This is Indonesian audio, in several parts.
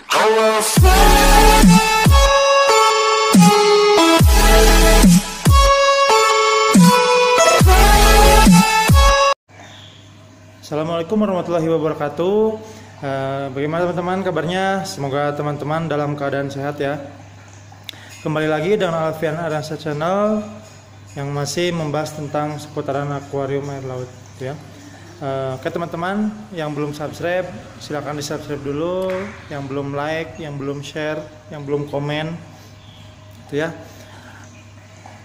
Assalamualaikum warahmatullahi wabarakatuh. Bagaimana teman-teman kabarnya? Semoga teman-teman dalam keadaan sehat ya. Kembali lagi dengan Alfian Aransa Channel yang masih membahas tentang seputaran akuarium air laut ya. Oke teman-teman yang belum subscribe silahkan di subscribe dulu, yang belum like, yang belum share, yang belum komen gitu ya.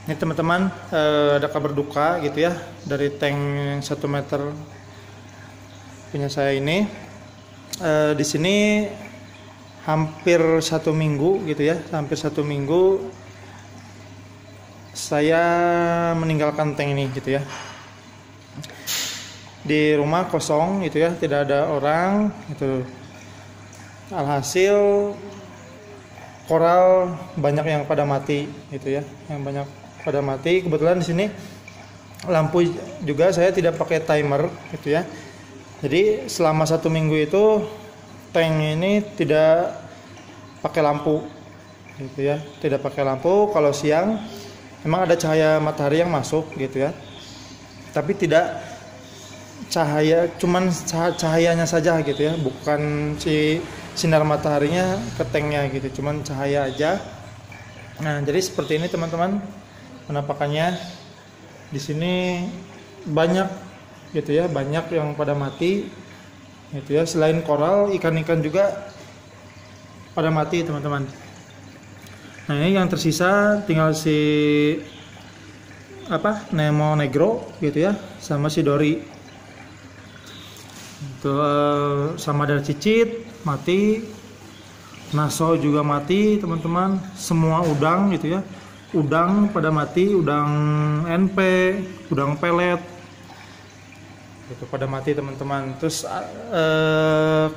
Ini teman-teman ada kabar duka gitu ya dari tank 1 meter punya saya ini. Di sini hampir 1 minggu gitu ya, hampir 1 minggu saya meninggalkan tank ini gitu ya. Di rumah kosong gitu ya, tidak ada orang gitu. Alhasil koral banyak yang pada mati gitu ya, yang banyak pada mati. Kebetulan di sini lampu juga saya tidak pakai timer gitu ya. Jadi selama 1 minggu itu tank ini tidak pakai lampu gitu ya, tidak pakai lampu. Kalau siang memang ada cahaya matahari yang masuk gitu ya, tapi tidak cahaya, cuman cahayanya saja gitu ya, bukan si sinar mataharinya ke tanknya gitu, cuman cahaya aja. Nah jadi seperti ini teman-teman penampakannya. Di sini banyak gitu ya, banyak yang pada mati gitu ya. Selain koral, ikan-ikan juga pada mati teman-teman. Nah ini yang tersisa tinggal si Nemo Negro gitu ya, sama si Dory itu, sama ada cicit mati, naso juga mati teman-teman, semua udang gitu ya, udang pada mati, udang NP, udang pelet itu pada mati teman-teman. Terus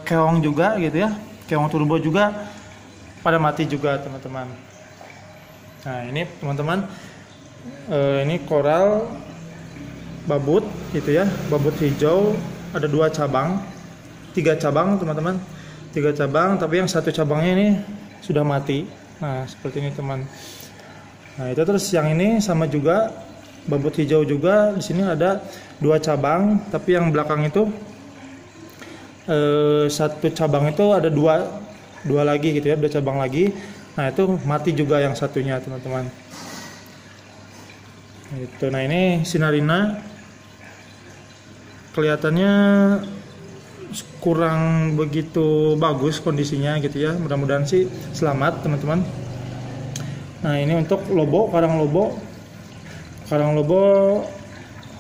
keong juga gitu ya, keong turbo juga pada mati juga teman-teman. Nah ini teman-teman, ini koral babut gitu ya, babut hijau ada 2 cabang, 3 cabang teman-teman, 3 cabang, tapi yang 1 cabangnya ini sudah mati. Nah seperti ini teman. Nah itu terus yang ini sama juga, babut hijau juga. Di sini ada 2 cabang, tapi yang belakang itu 1 cabang itu ada dua lagi gitu ya, 2 cabang lagi. Nah itu mati juga yang satunya teman-teman. Itu. Nah ini Sinarina kelihatannya kurang begitu bagus kondisinya gitu ya. Mudah-mudahan sih selamat teman-teman. Nah ini untuk lobo, karang lobo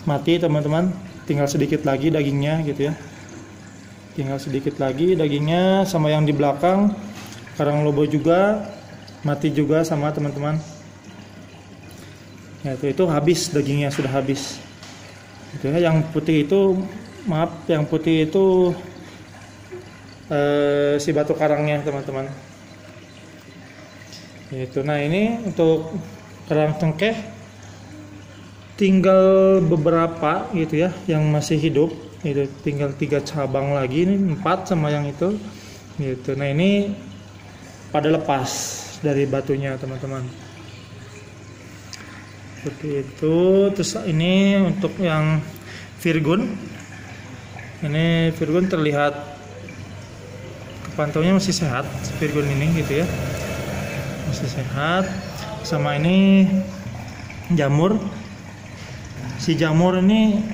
mati teman-teman, tinggal sedikit lagi dagingnya gitu ya, tinggal sedikit lagi dagingnya. Sama yang di belakang karang lobo juga mati juga sama teman-teman ya, itu habis dagingnya, sudah habis gitu ya. Yang putih itu, maaf, yang putih itu si batu karangnya teman-teman itu. Nah ini untuk karang cengkeh tinggal beberapa gitu ya yang masih hidup, itu tinggal 3 cabang lagi, ini 4 sama yang itu gitu. Nah ini pada lepas dari batunya teman-teman seperti itu. Terus ini untuk yang Virgun, ini Virgun terlihat kepantaunya masih sehat, Virgun ini gitu ya, masih sehat. Sama ini jamur. Si jamur ini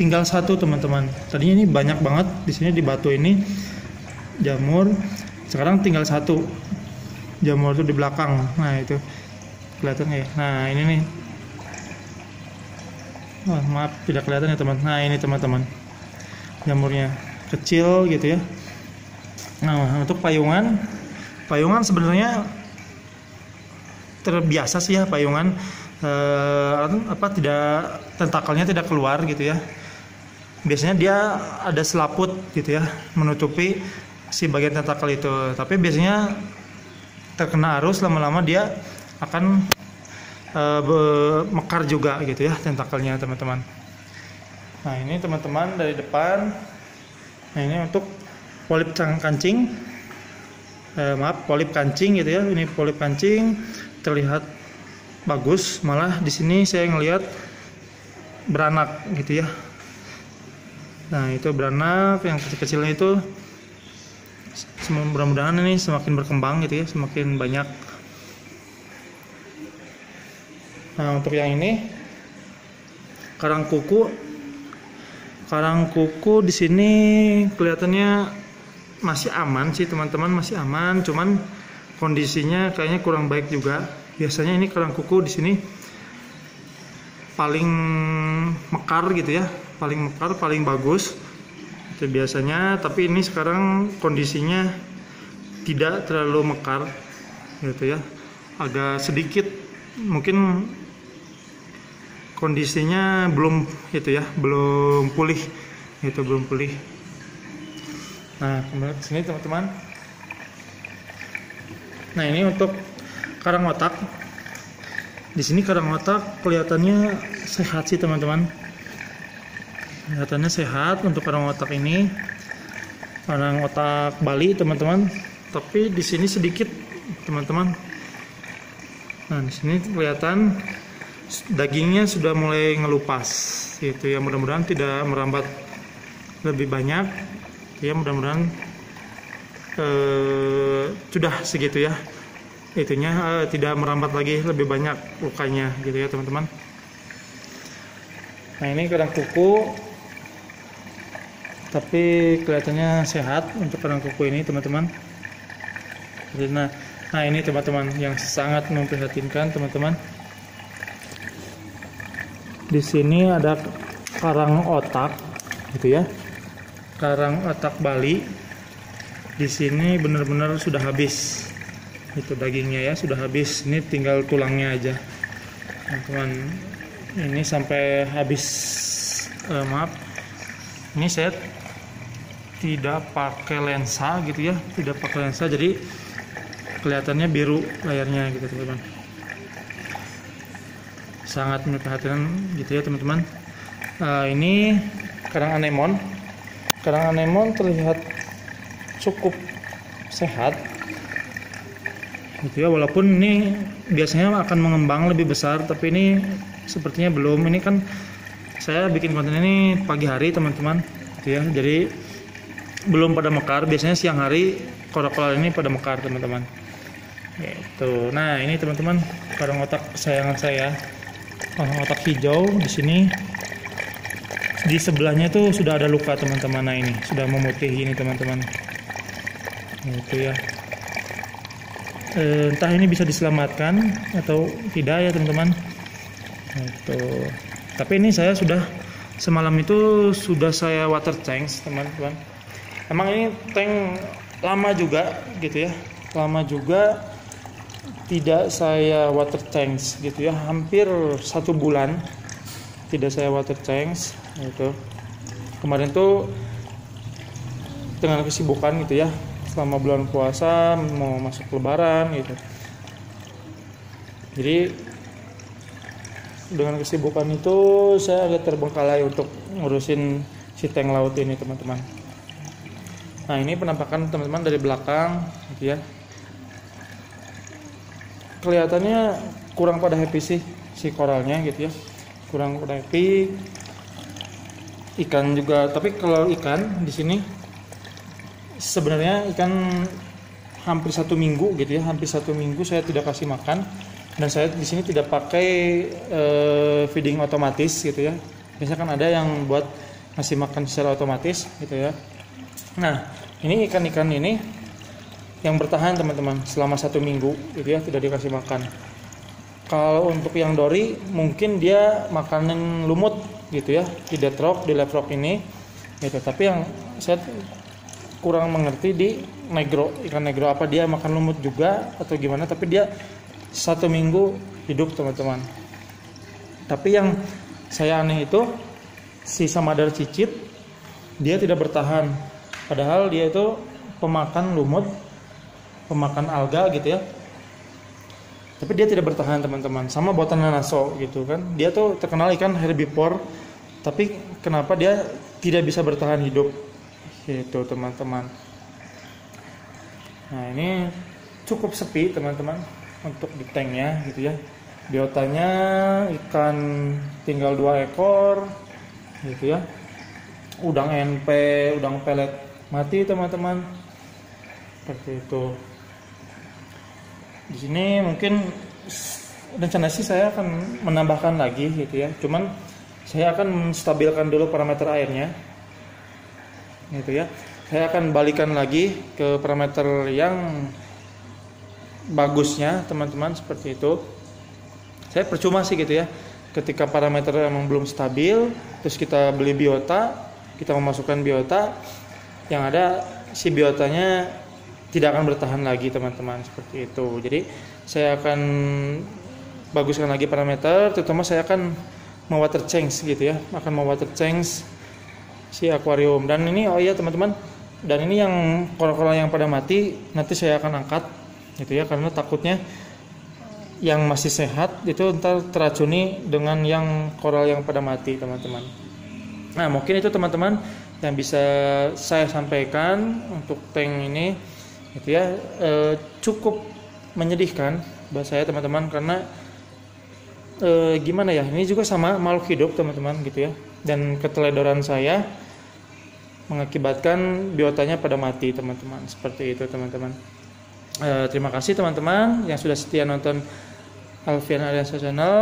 tinggal 1 teman-teman. Tadinya ini banyak banget di sini di batu ini jamur. Sekarang tinggal 1 jamur itu di belakang. Nah itu kelihatan ya. Nah ini nih. Oh, maaf tidak kelihatan ya teman. Nah ini teman-teman jamurnya kecil gitu ya. Nah untuk payungan sebenarnya terbiasa sih ya payungan. Tidak, tentakelnya tidak keluar gitu ya. Biasanya dia ada selaput gitu ya menutupi si bagian tentakel itu, tapi biasanya terkena arus lama-lama dia akan mekar juga gitu ya tentakelnya teman-teman. Nah ini teman-teman dari depan. Nah ini untuk polip kancing polip kancing gitu ya. Ini polip kancing terlihat bagus, malah di sini saya ngelihat beranak gitu ya. Nah itu beranak yang kecil-kecilnya itu, mudah-mudahan ini semakin berkembang gitu ya, semakin banyak. Nah untuk yang ini karang kuku di sini kelihatannya masih aman sih teman-teman, masih aman, cuman kondisinya kayaknya kurang baik juga. Biasanya ini karang kuku di sini paling mekar gitu ya, paling mekar, paling bagus itu biasanya, tapi ini sekarang kondisinya tidak terlalu mekar gitu ya, agak sedikit mungkin kondisinya belum itu ya, belum pulih gitu, belum pulih. Nah kembali ke sini teman-teman. Nah ini untuk karang otak. Di sini karang otak kelihatannya sehat sih teman-teman. Kelihatannya sehat untuk karang otak ini. Karang otak Bali teman-teman. Tapi di sini sedikit teman-teman. Nah di sini kelihatan dagingnya sudah mulai ngelupas. Gitu ya, mudah-mudahan tidak merambat lebih banyak. Ya mudah-mudahan sudah segitu ya, itunya tidak merambat lagi lebih banyak lukanya gitu ya teman-teman. Nah ini karang kuku, tapi kelihatannya sehat untuk karang kuku ini teman-teman. Nah ini teman-teman yang sangat memprihatinkan teman-teman. Di sini ada karang otak gitu ya. Karang otak Bali di sini benar-benar sudah habis, itu dagingnya ya sudah habis, ini tinggal tulangnya aja teman-teman. Ini sampai habis, maaf, ini saya tidak pakai lensa gitu ya, tidak pakai lensa, jadi kelihatannya biru layarnya gitu teman-teman. Sangat memperhatikan gitu ya teman-teman. Ini karang anemon. Karang anemon terlihat cukup sehat gitu ya, walaupun ini biasanya akan mengembang lebih besar, tapi ini sepertinya belum. Ini kan saya bikin konten ini pagi hari teman-teman gitu ya, jadi belum pada mekar. Biasanya siang hari koral-koral ini pada mekar teman-teman gitu. Nah ini teman-teman karang otak kesayangan saya, karang otak hijau. Di sini di sebelahnya itu sudah ada luka teman-teman. Nah ini sudah memutih ini teman-teman itu ya. Entah ini bisa diselamatkan atau tidak ya teman-teman itu. Tapi ini saya sudah semalam itu sudah saya water change teman-teman. Emang ini tank lama juga gitu ya, lama juga tidak saya water change gitu ya, hampir 1 bulan tidak saya water change gitu. Kemarin tuh dengan kesibukan gitu ya, selama bulan puasa mau masuk lebaran gitu, jadi dengan kesibukan itu saya agak terbengkalai untuk ngurusin si tank laut ini teman-teman. Nah ini penampakan teman-teman dari belakang gitu ya, kelihatannya kurang pada happy sih si koralnya gitu ya, kurang pada happy. Ikan juga, tapi kalau ikan di sini sebenarnya ikan hampir 1 minggu gitu ya, hampir 1 minggu saya tidak kasih makan, dan saya di sini tidak pakai feeding otomatis gitu ya. Biasanya kan ada yang buat ngasih makan secara otomatis gitu ya. Nah ini ikan-ikan ini yang bertahan teman-teman selama 1 minggu gitu ya, tidak dikasih makan. Kalau untuk yang dori mungkin dia makanan lumut gitu ya, di detrok, di levrok ini gitu. Tapi yang saya kurang mengerti di negro, ikan negro, apa dia makan lumut juga atau gimana, tapi dia 1 minggu hidup teman-teman. Tapi yang saya aneh itu si samadar cicit, dia tidak bertahan, padahal dia itu pemakan lumut, pemakan alga gitu ya, tapi dia tidak bertahan teman-teman. Sama Botana naso gitu kan, dia tuh terkenal ikan herbivore, tapi kenapa dia tidak bisa bertahan hidup gitu teman-teman. Nah ini cukup sepi teman-teman untuk di tanknya gitu ya. Biotanya ikan tinggal 2 ekor gitu ya. Udang NP, udang pelet mati teman-teman. Seperti itu. Di sini mungkin rencana sih saya akan menambahkan lagi gitu ya. Cuman saya akan menstabilkan dulu parameter airnya. Gitu ya. Saya akan balikan lagi ke parameter yang bagusnya teman-teman, seperti itu. Saya percuma sih gitu ya, ketika parameter emang belum stabil terus kita beli biota, kita memasukkan biota, yang ada si biotanya tidak akan bertahan lagi teman-teman, seperti itu. Jadi saya akan baguskan lagi parameter, terutama saya akan water change gitu ya, akan water change si akuarium. Dan ini oh iya teman-teman, dan ini yang koral-koral yang pada mati nanti saya akan angkat gitu ya, karena takutnya yang masih sehat itu ntar teracuni dengan yang koral yang pada mati teman-teman. Nah mungkin itu teman-teman yang bisa saya sampaikan untuk tank ini gitu ya. Cukup menyedihkan buat saya teman-teman, karena gimana ya, ini juga sama makhluk hidup teman-teman gitu ya, dan keteledoran saya mengakibatkan biotanya pada mati teman-teman, seperti itu teman-teman. Terima kasih teman-teman yang sudah setia nonton Alfian Ardiansyah Channel.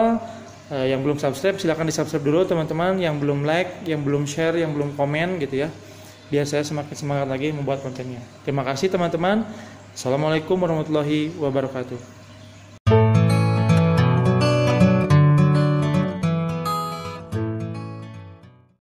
Yang belum subscribe silahkan di subscribe dulu teman-teman, yang belum like, yang belum share, yang belum komen gitu ya, biar saya semakin semangat lagi membuat kontennya. Terima kasih teman-teman. Assalamualaikum warahmatullahi wabarakatuh.